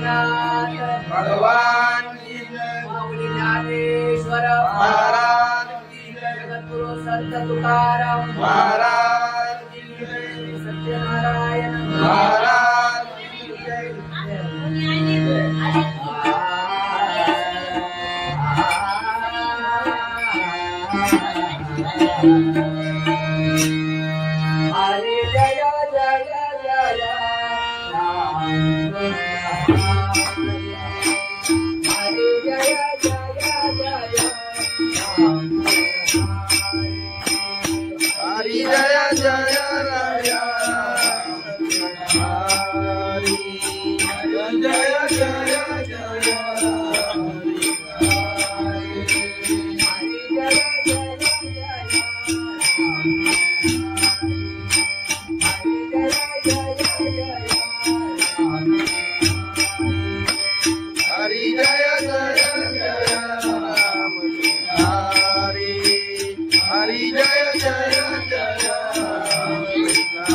गणपतीनाथ भगवान की जय। माऊली ज्ञानेश्वर महाराज की जय। जगद्गुरु संत तुकाराम महाराज की जय। सत्यनारायण महाराज की जय। हरे जय जय जय राम हरे जय जय जय राम हरि जय जय राया। हरि जय जय जय हरि जय जय जय राम। हरि हरि जय जय जय राम। हरि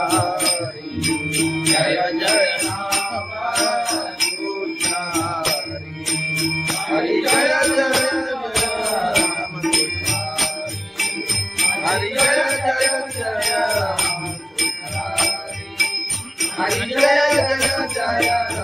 जय जय राम कृष्ण हरि जय जय राम हरि जय जय जय राम हरि जय जय जय राम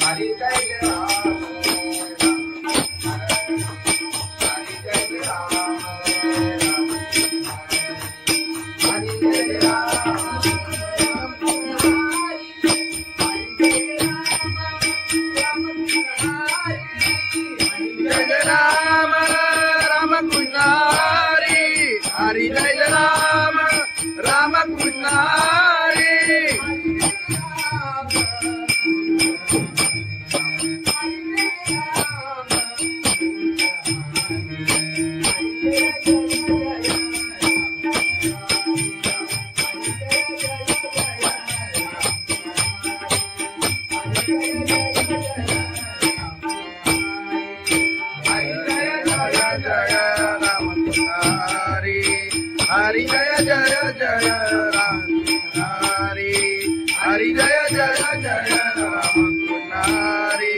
हरि जय राम राम कृष्ण हरि हरि जय राम राम कृष्ण हरि हरि जय राम राम कृष्ण हरि हरि जय जय जय राम हरि हरि जय जय जय राम हरि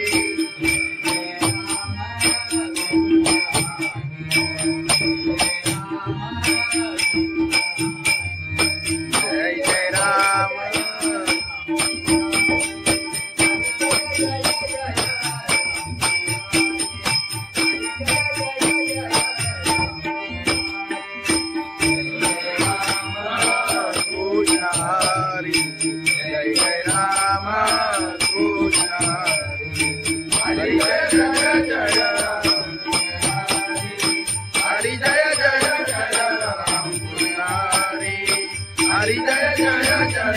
हरी जय जय जय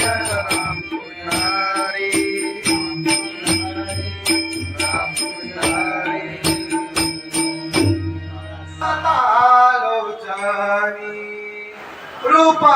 राम कृष्ण हरी राम कृष्ण हरी लोचनी रूपा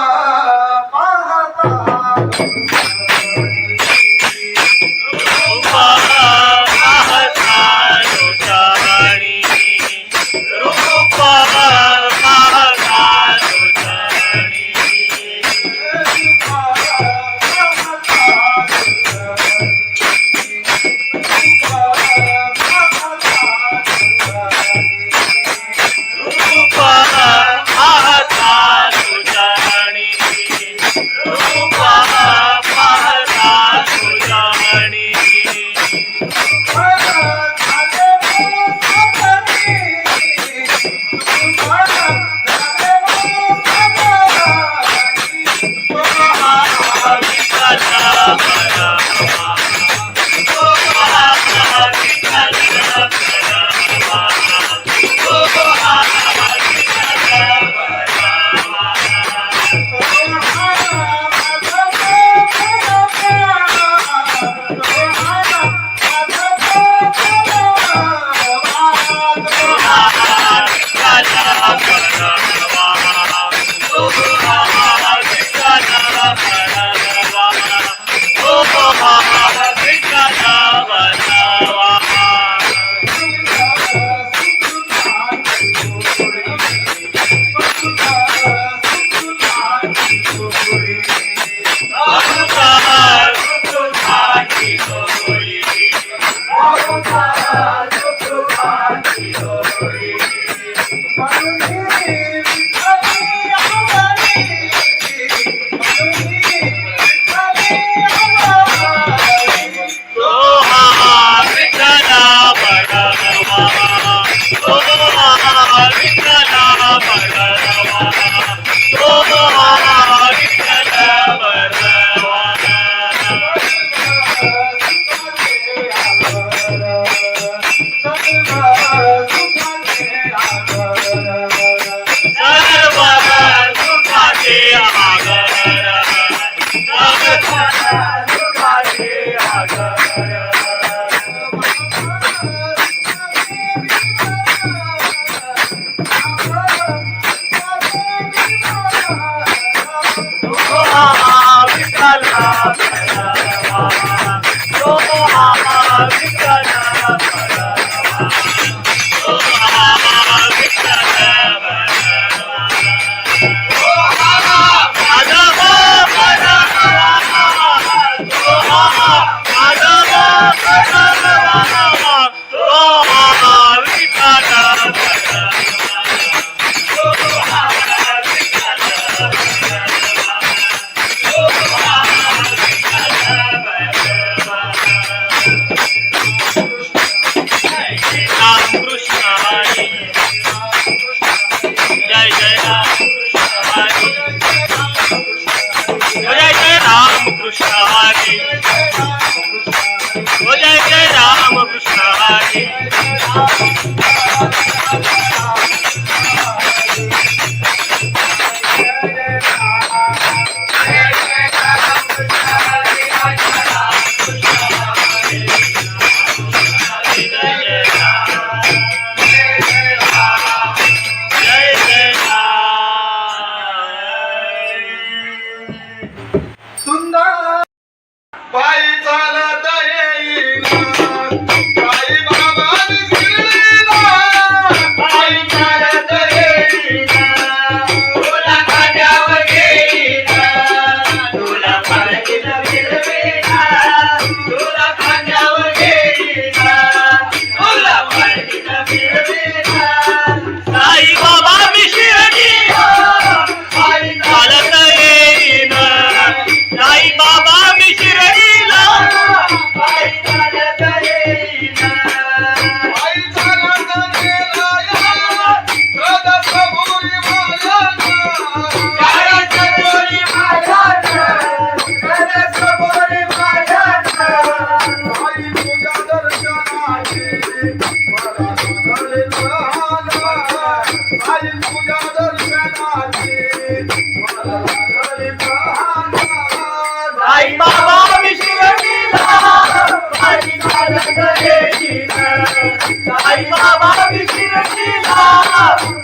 बाबा विकिरणीला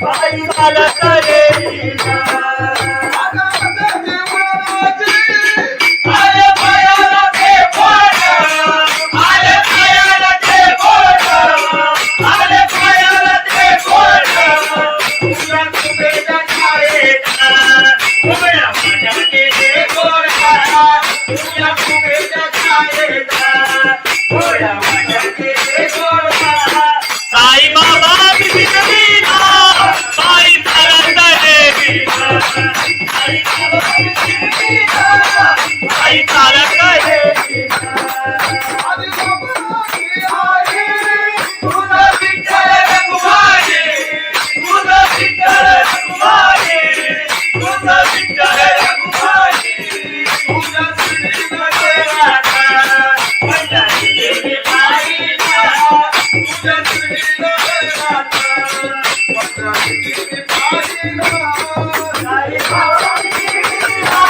बाई चालत येईना आले पायाला ते बोट आले पायाला ते बोट आले पायाला ते बोट तुला कुबेच्या छायेचा उभ्या माझ्याचे ते गोरा तुला कुबेच्या छायेचा उभ्या माझ्याचे ते गोरा साई बाबा विकिरणीला बाई चालत येईना साई बाबा विकिरणीला बाई चालत येईना तुझं विठ्ठल रघुमाई तुझं विठ्ठल रघुमाई तुझं विठ्ठल रघुमाई तुझं श्रीनाथ पंजाबी देवी बाईला तुझं श्रीनाथ पंजाबी देवी बाईला साई बाबा विकिरणीला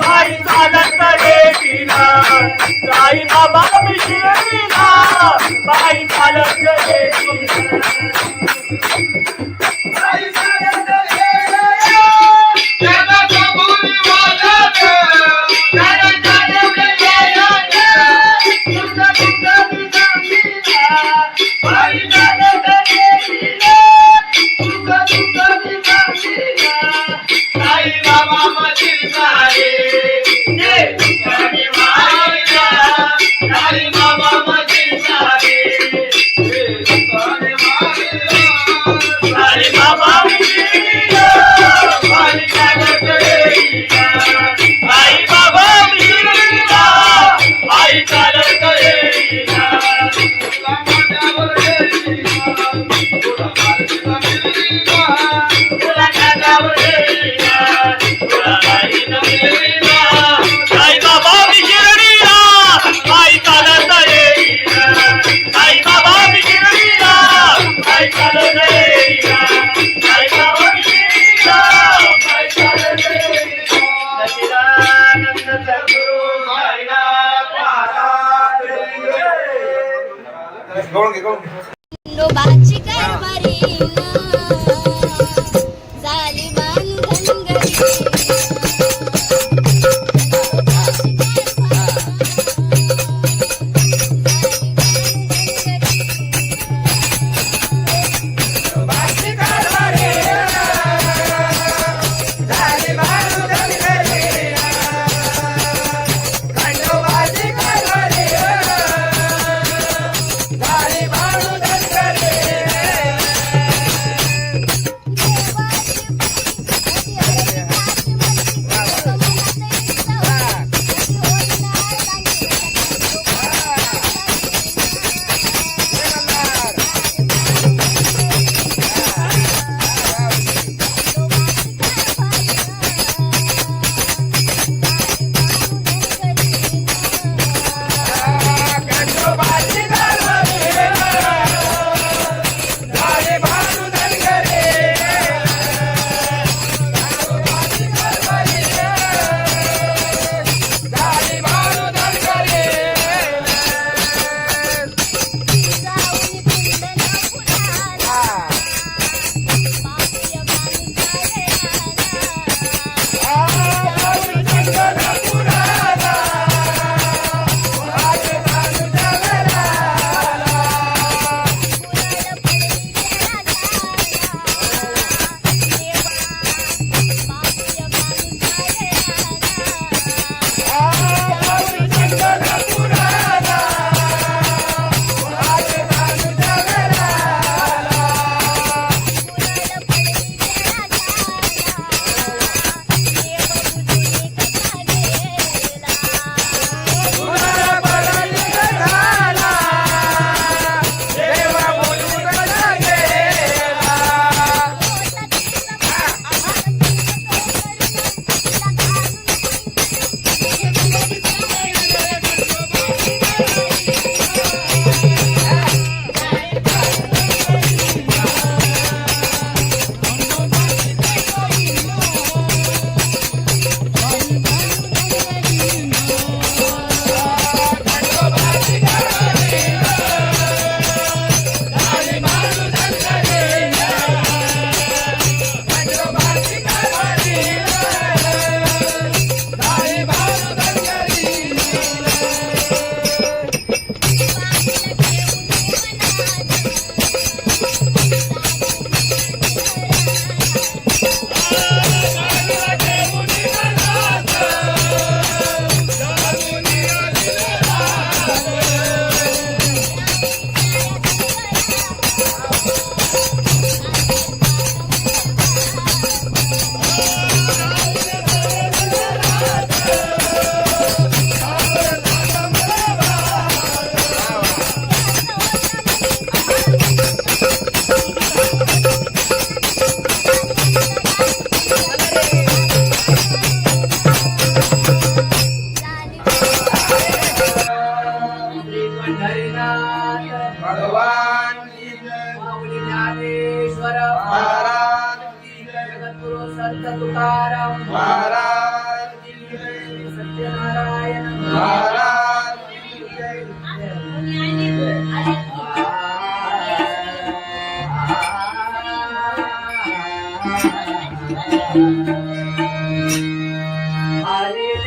बाई चालत येईना साई बाबा विकिरणीला बाई चालत येईना बाई चालत येईना त्याला कबुली वाजत त्याला चालवलं येईना तुझं तुझं विजामीला बाई चालत येईना तुझं तुझं विजामीला साई बाबा मधील सारे ते तुझ्याने मायला साई बाबा मधील सारे ते तुझ्याने मायला साई बाबा विकिरणीला बाई चालत येईना साई बाबा विकिरणीला बाई चालत येईना तुला माझ्यावर येईना तुला माझ्यावर येईना तुला माझ्यावर येईना तुला बाई नवलेला साई बाबा विकिरणीला बाई चालत येईना साई बाबा विकिरणीला बाई चालत येईना साई बाबा विकिरणीला बाई चालत येईना सच्चिदानंद सद्गुरु साईनाथ महाराज लोबाची कारभारी झाली बांधनगरी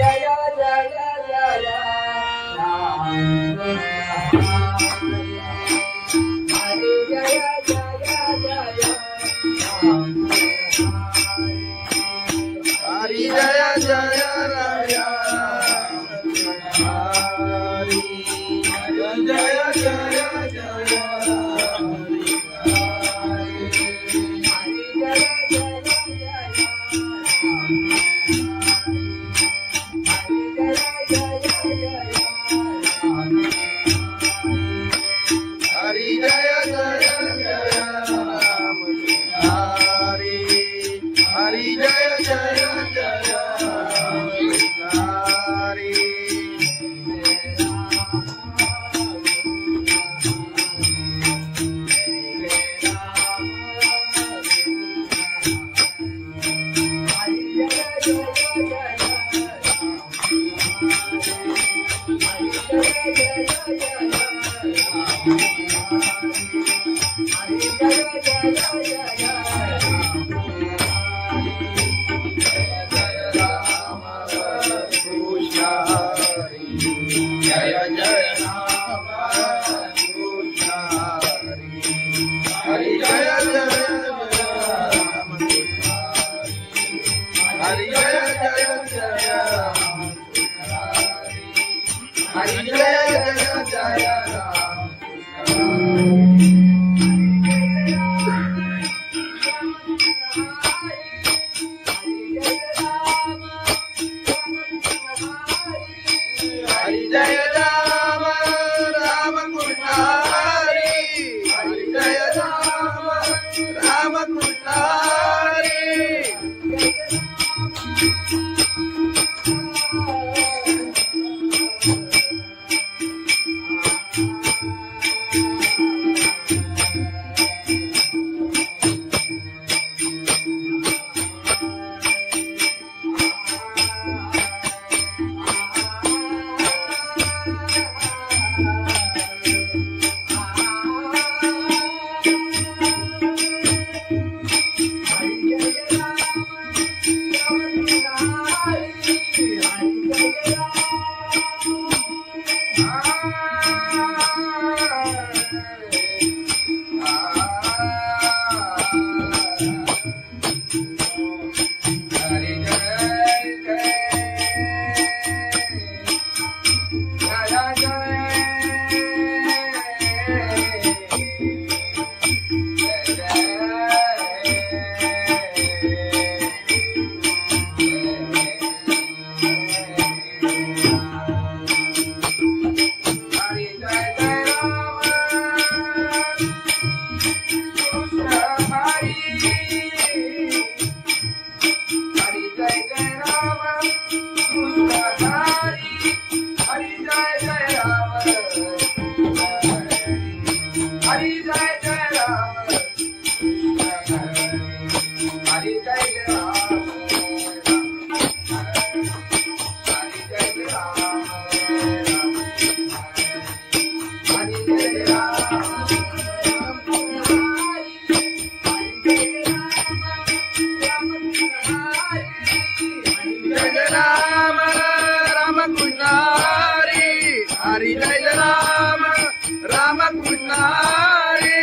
जय जय जय राम हरे जय जय जय राम हरि जय जय राय हरि जय जय जय हरि जय जय जय राम हरि हरि जय जय जय हरि कृष्ण हरि जय जय राम कृष्ण हरि जय जय राम हरि जय जय जय राम हरि जय जय जय राम हरि जय राम राम कृष्ण हरि हरि जय राम राम कृष्ण हरि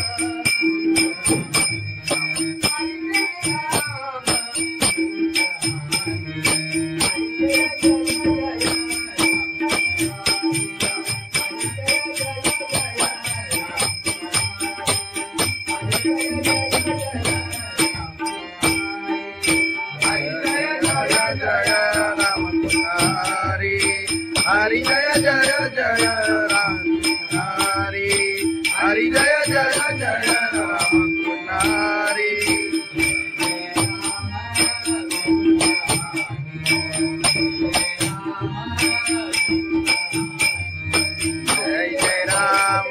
हरि जय राम राम कृष्ण हरि हरि जय जय जय राम हरि हरि जय जय जय राम हरि जय जय राम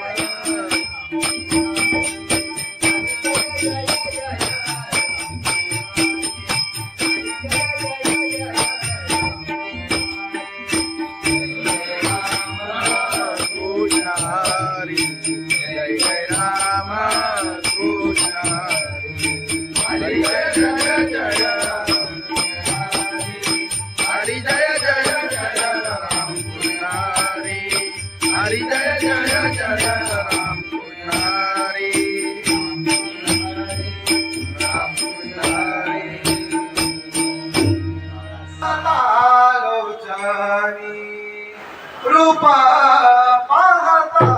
पाहता लोचनी रूप पाहता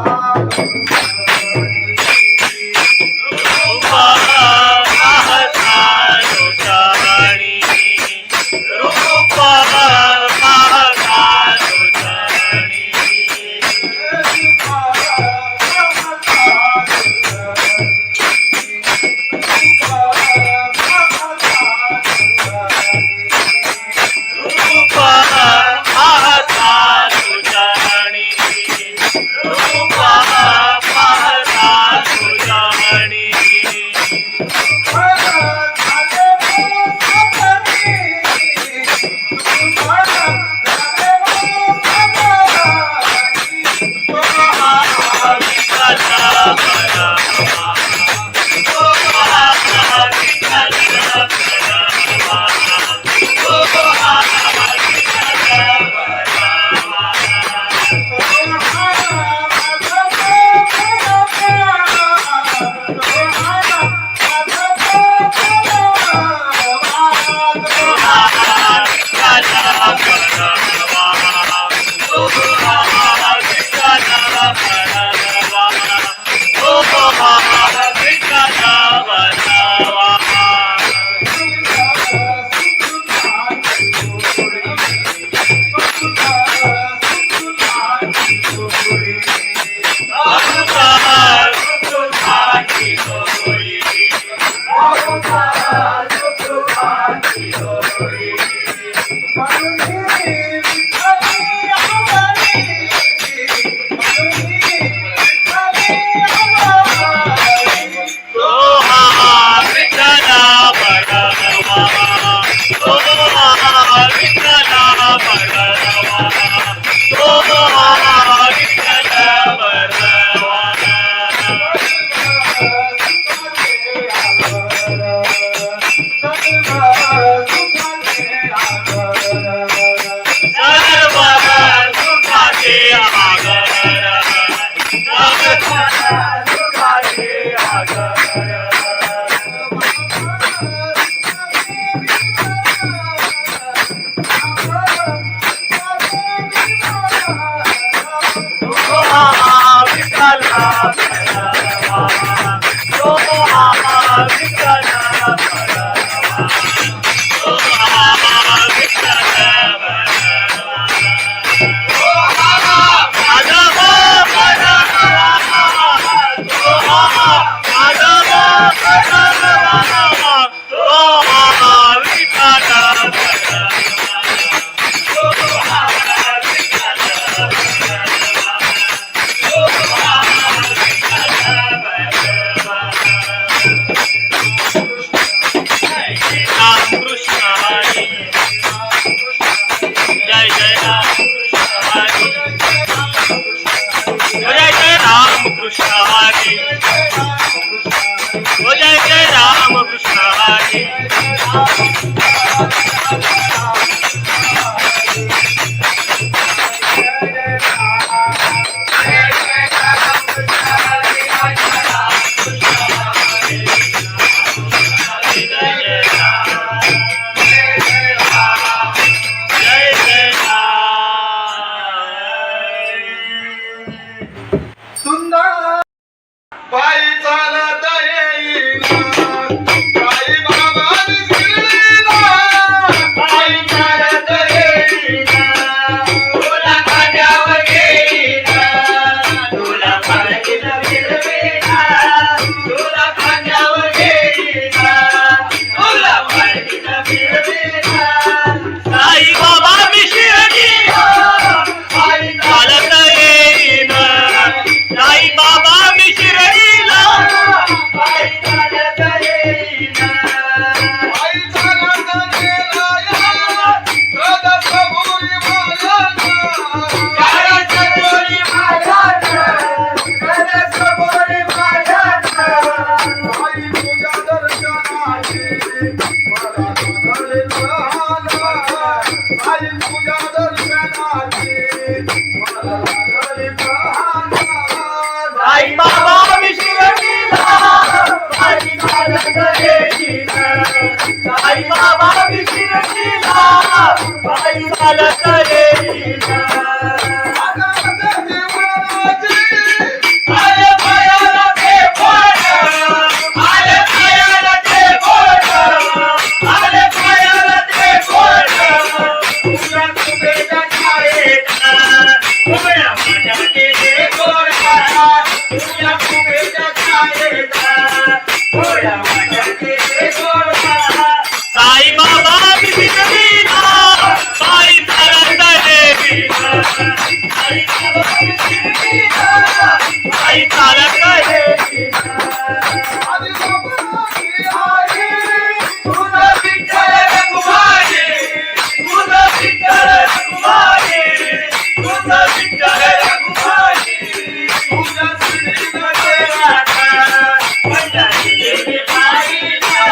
आई बाबा विशिरशीला बाई चालत येईना आले पायाला ते बोट आले पायाला ते बोट आले पायाला ते बोट तुझ्या कुबेच्या छायेचा उभ्या माझ्या केले गोरा तुझ्या कुबेच्या छायेचा उभ्या माझ्या केले गोरा साई बाबा बिघडविला बाई चालत येईना साई बाबा बिघडविला बाई चालत येईना तुझं विठ्ठल रघुमाई तुझं विठ्ठल रघुमाई तुझं विठ्ठल रघुमाई तुझ्या श्रीनगरात पंढरी गेली पायीला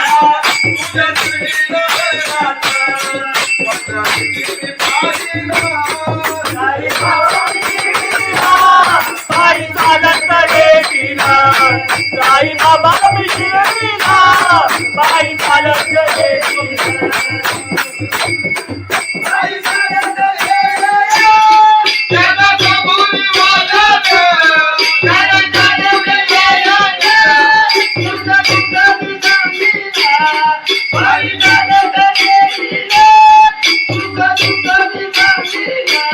तुझ्या श्रीनगरात पंढरी गेली पायीला साई बाबा बिघडविला बाई चालत येईना साई बाबा बिघडविला बाई चालत येईना बाई चालत येईना त्याला कबुली वाजत त्याला चालवलं येईना तुझं तुझं सांगितला बाई चालत येईना तुझं तुझं सांगितला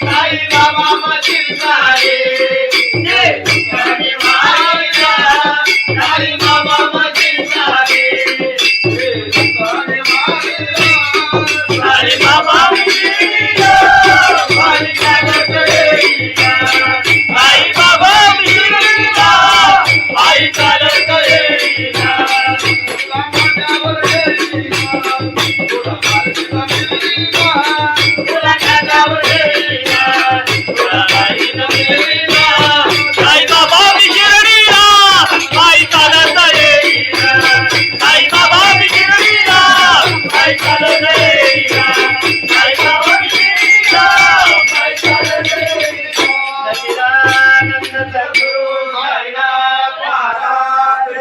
साई बाबा मशील सारे ये तुझ्याने मायला साई बाबा मशील सारे ये तुझ्याने मायला साई बाबा बिघडविला बाई चालत येईना साई बाबा बिघडविला बाई चालत येईना तुला माझ्यावर येईना तुला माझ्यावर येईना तुला माझ्यावर येईना तुला बाईनं मिळविला साई बाबा बिघडविला बाई चालत येईना साई बाबा बिघडविला बाई चालत येईना साई बाबा बिघडविला बाई चालत येईना सच्चिदानंद सद्गुरु साईनाथ महाराज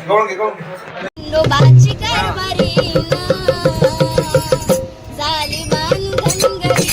गवळण घे. खंडोबाची कारभारी झाली धनगरी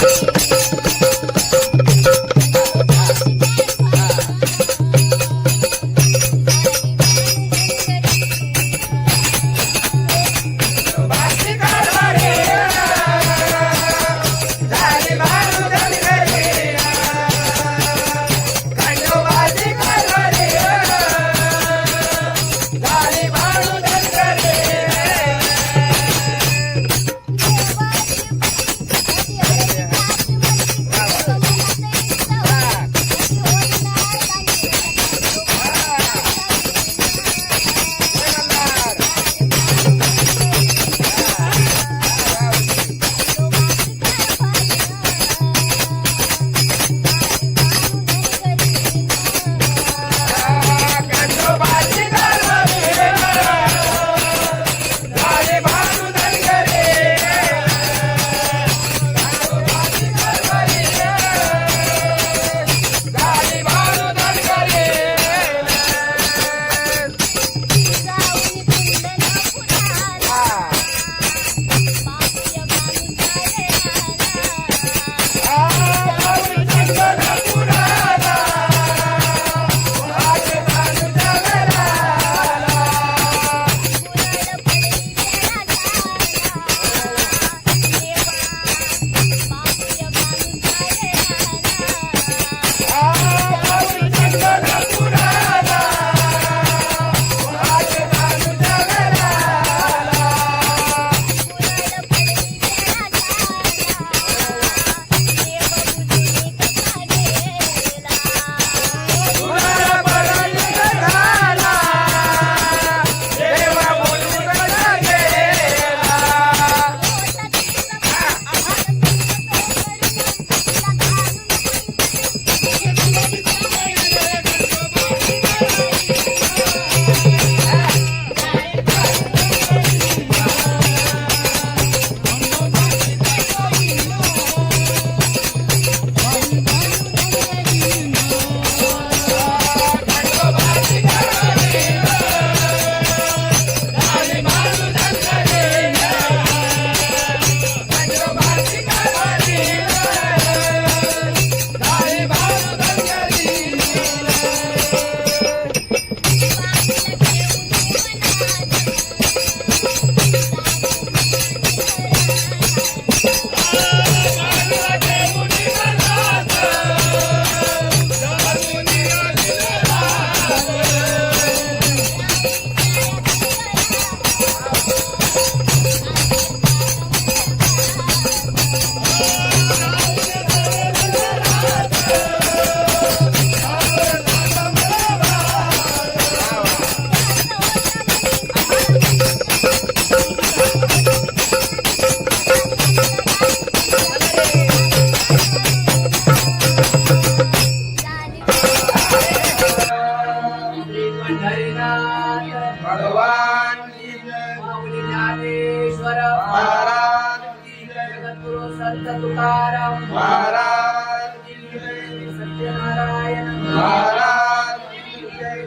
संत तुकाराम महाराज की जय. सत्यनारायण महाराज की जय.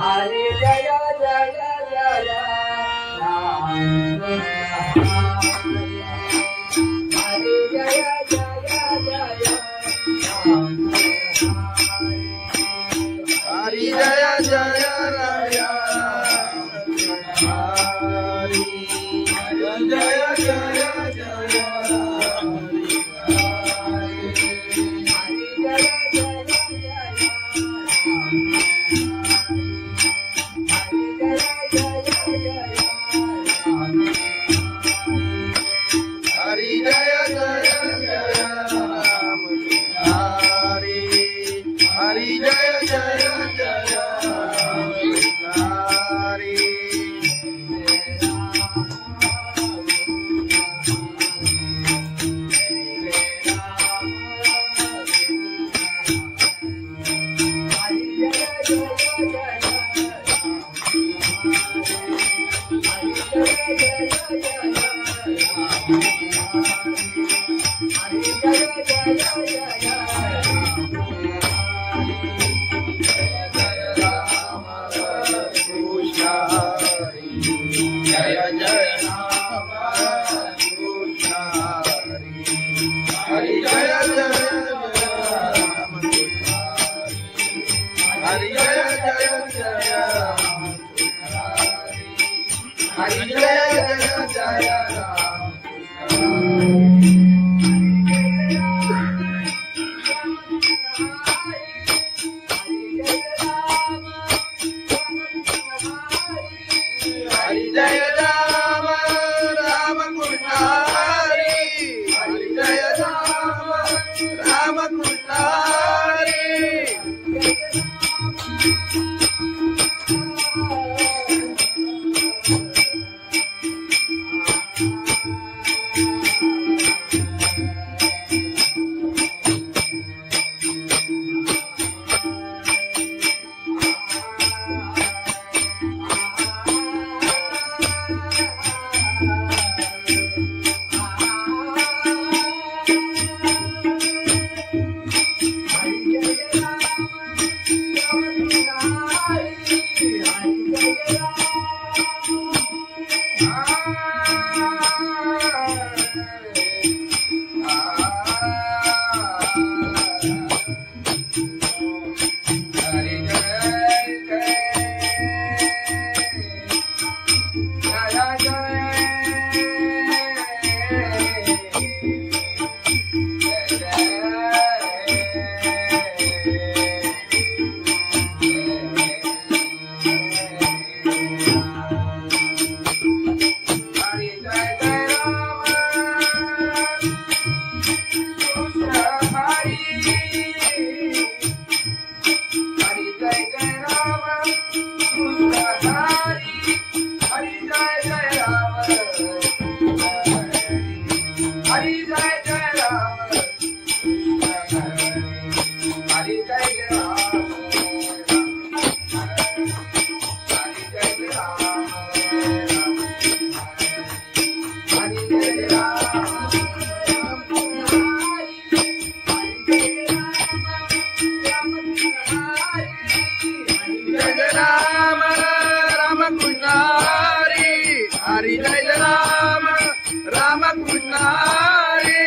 हरे जय जय जय राम. हरे जय जय जय राम. हरी जय जय राया. हरी जय जय जय हरी जय जय जय राम. हरी हरी जय जय जय हरी. जय जय राम कृष्ण हरी. हरी जय जय राम कृष्ण हरी. जय जय जय राम हरी. जय जय जय राम हरी. जय राम राम कृष्ण हरी. हरी जय राम राम कृष्ण हरी.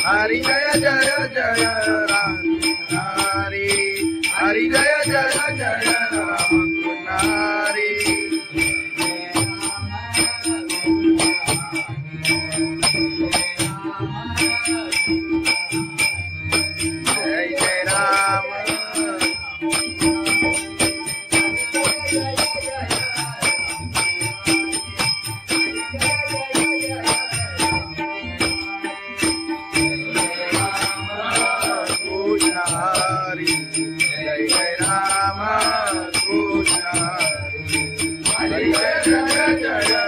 हरि जय जय जय राम हरि हरि जय जय जय राम हरि जय जय राम पुजारी हरी जय जय जय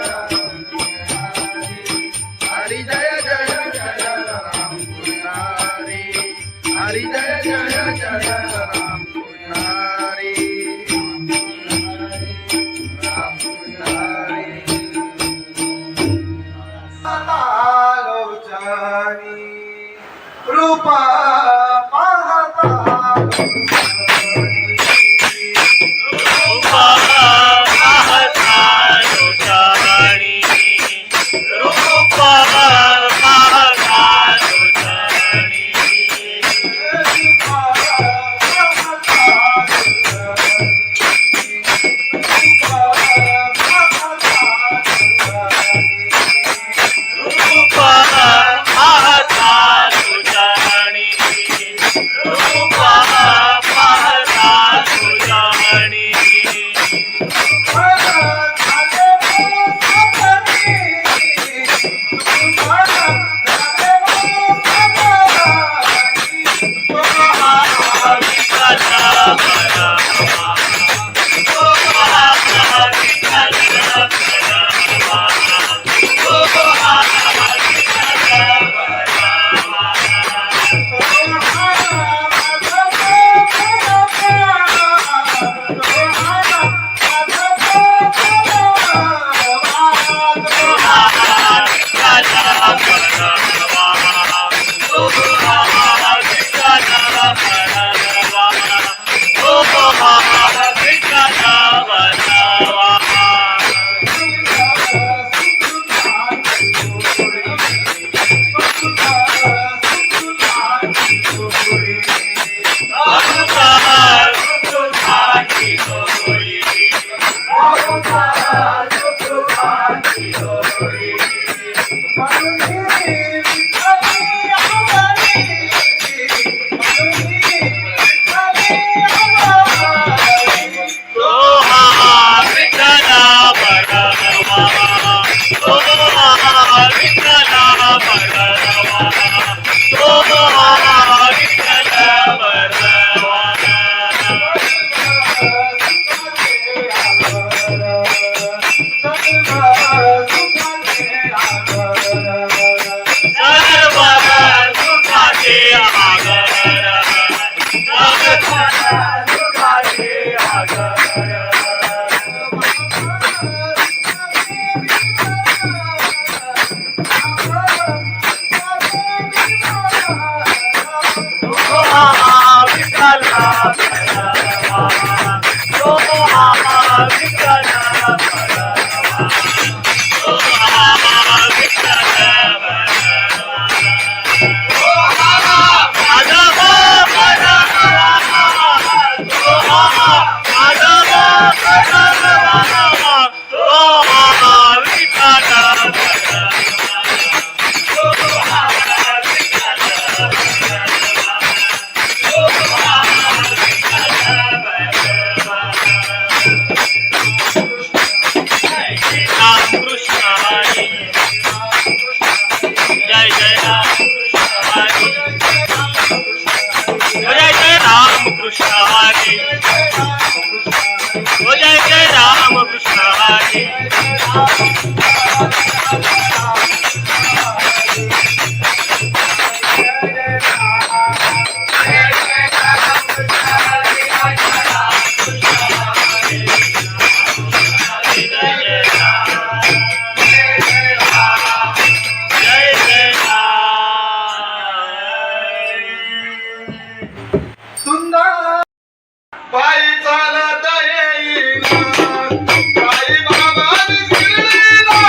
हरी जय जय जय राम पुजारी हरी जय जय जय राम पुजारी राम पुजारी लोचनी रूपा पाहता बाई चालत येईना बाई बाबा शिर्डीला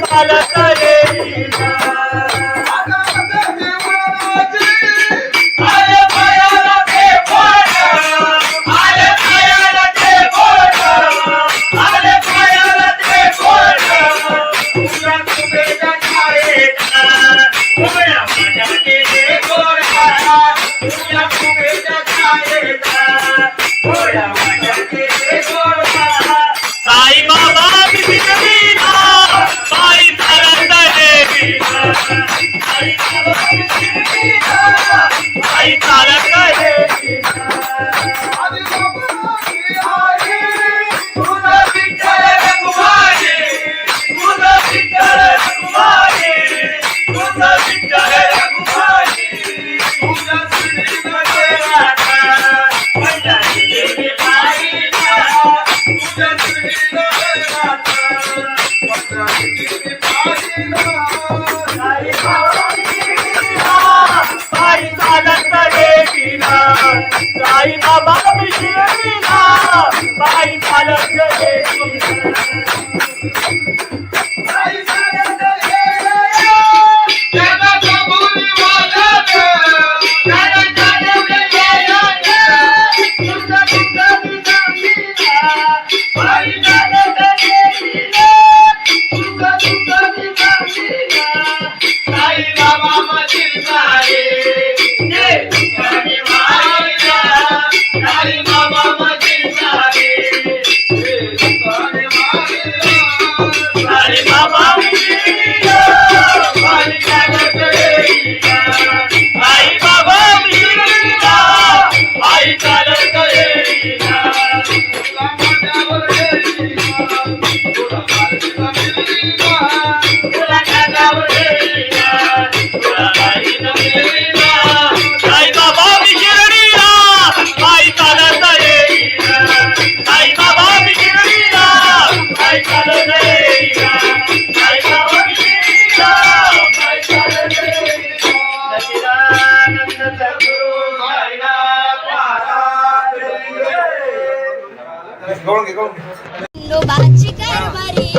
चालत येईना आले पायाला ते बोट आले पायाला ते बोट आले पायाला ते बोट तुझ्या कुबेच्या छायेत उभ्या माझ्या केले गोरा तुझ्या कुबेच्या छायेत उभ्या माझ्या केले गोरा साई बाबा बिना साई चालत येईना साई बाबा बिना साई चालत येईना तुझा विठ्ठल रघुमाई तुझा विठ्ठल रघुमाई तुझा विठ्ठल रघुमाई तुझा श्रीमध्ये राधा पंढरी गेली पायीला तुझा श्रीमध्ये राधा पंढरी गेली पायीला साई बाबा बिना साई चालत येईना साई बाबा बिना साई चालत येईना साई चालत येईना त्याला कबुली वाजत त्याला चालवले यायला तुझा तुझा बिना साई चालत येईना तुझा तुझा बिना साई बाबा मधील सारे जे तुझ्याने मायला साई बाबा मधील सारे जे तुझ्याने मायला साई बाबा बिना साई चालत येईना साई बाबा बिना साई चालत येईना तुला माझ्यावर येईना तुला माझ्यावर येईना तुला माझ्यावर येईना तुला माझ्यावर येईना साई बाबा बिना साई चालत येईना साई बाबा बिना साई चालत येईना साई बाबा बिना साई चालत येईना सच्चिदानंद सद्गुरु साईनाथ महाराज खंडोबाची कारभारी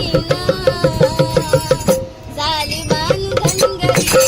झाली बांधनगरी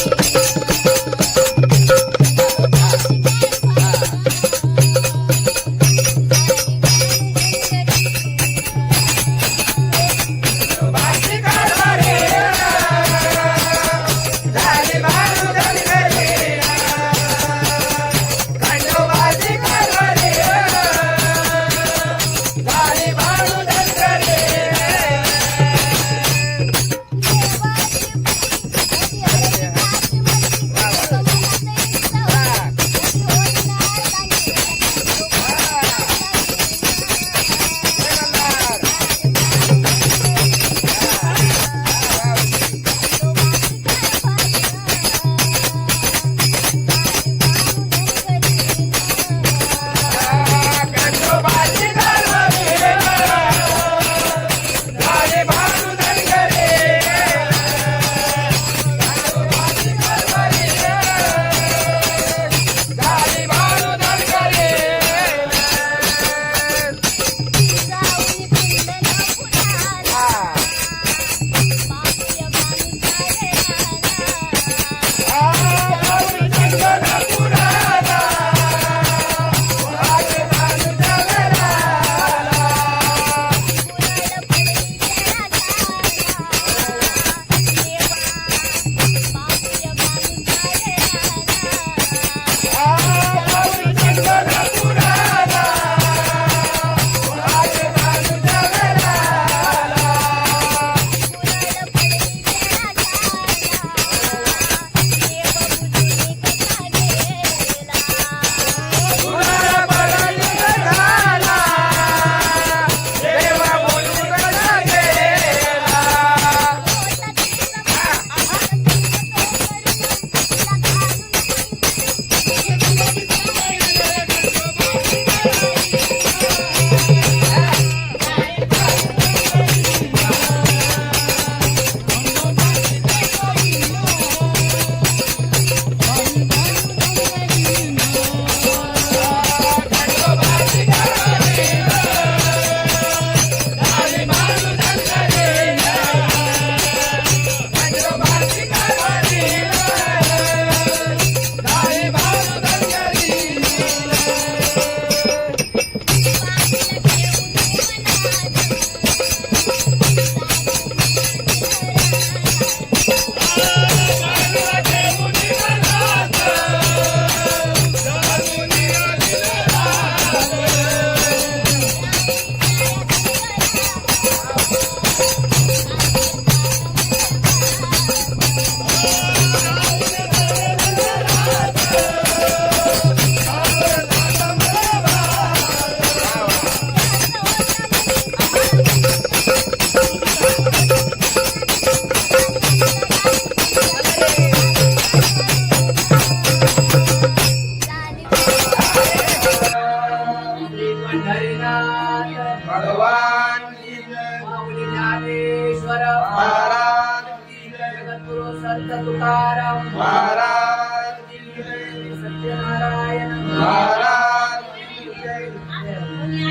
पंढरीनाथ भगवान की जय माऊली ज्ञानेश्वर महाराज की जय जगद्गुरु संत तुकाराम महाराज की जय सत्यनारायण महाराज की जय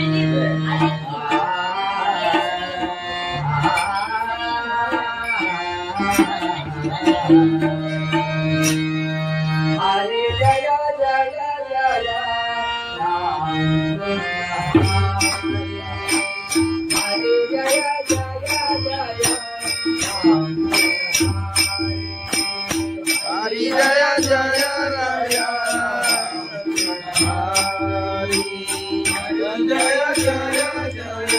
हरे जय जय जय राम हरे जय जय जय राम हरि जय जय राया हरि जय जय जय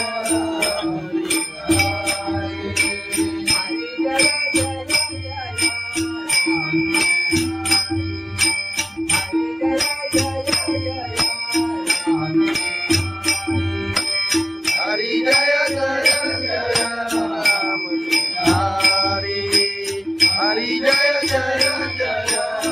हरि जय जय जय राम हरि हरि जय जय जय राम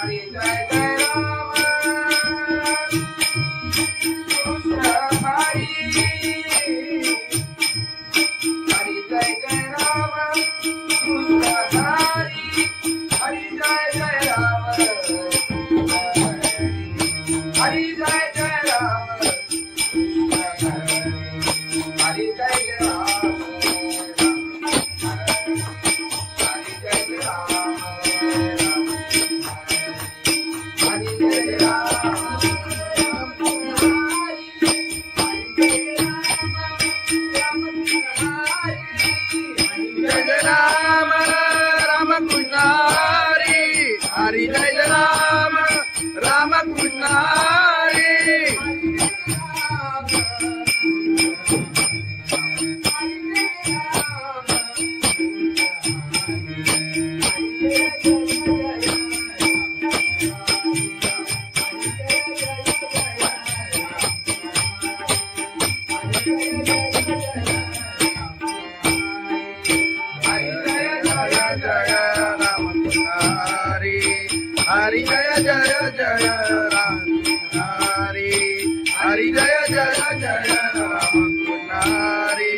हरि जय जय राम कृष्ण हरि जय जय राम हरि जय जय जय राम हरि जय जय जय राम हरि जय राम राम कृष्ण हरि हरि जय राम राम कृष्ण हरि हरि जय राम राम कृष्ण हरि हरि जय जय जय राम हरि हरि जय जय जय राम हरि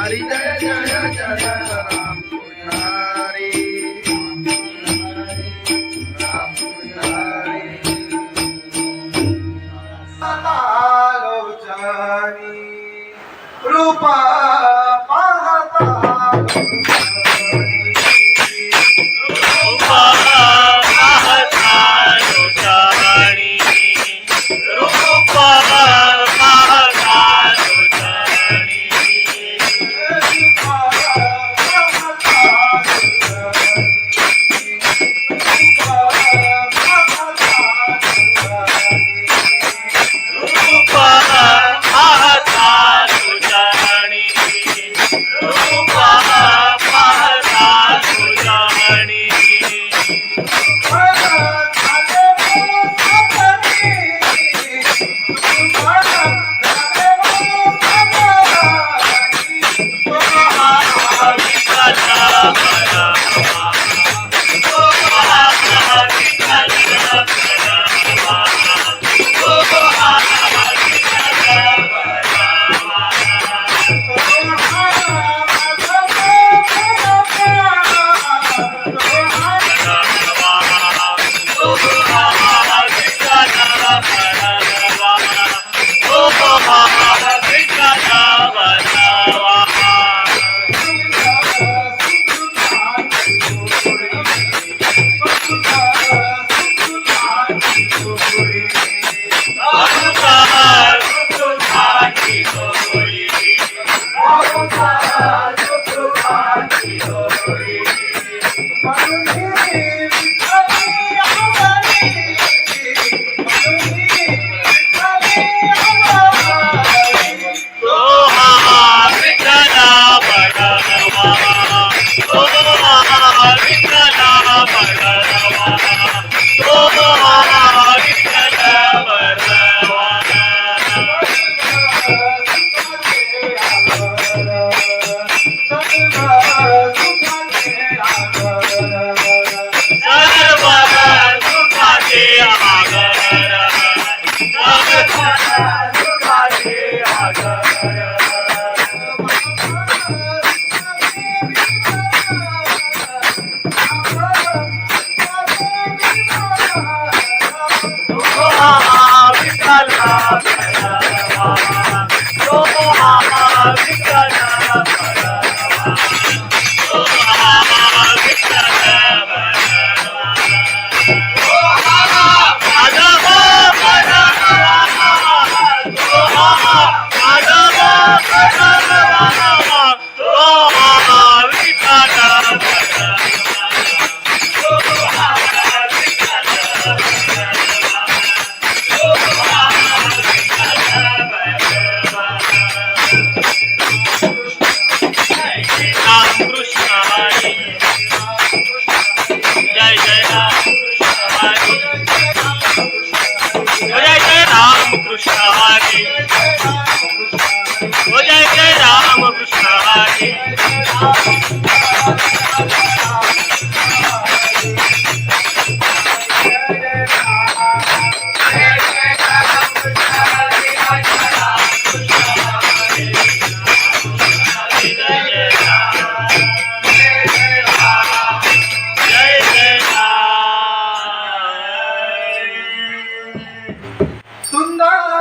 हरी जय जय जय राम कृष्ण हरी राम कृष्ण हरी लोचनी रूपा पाहता तुला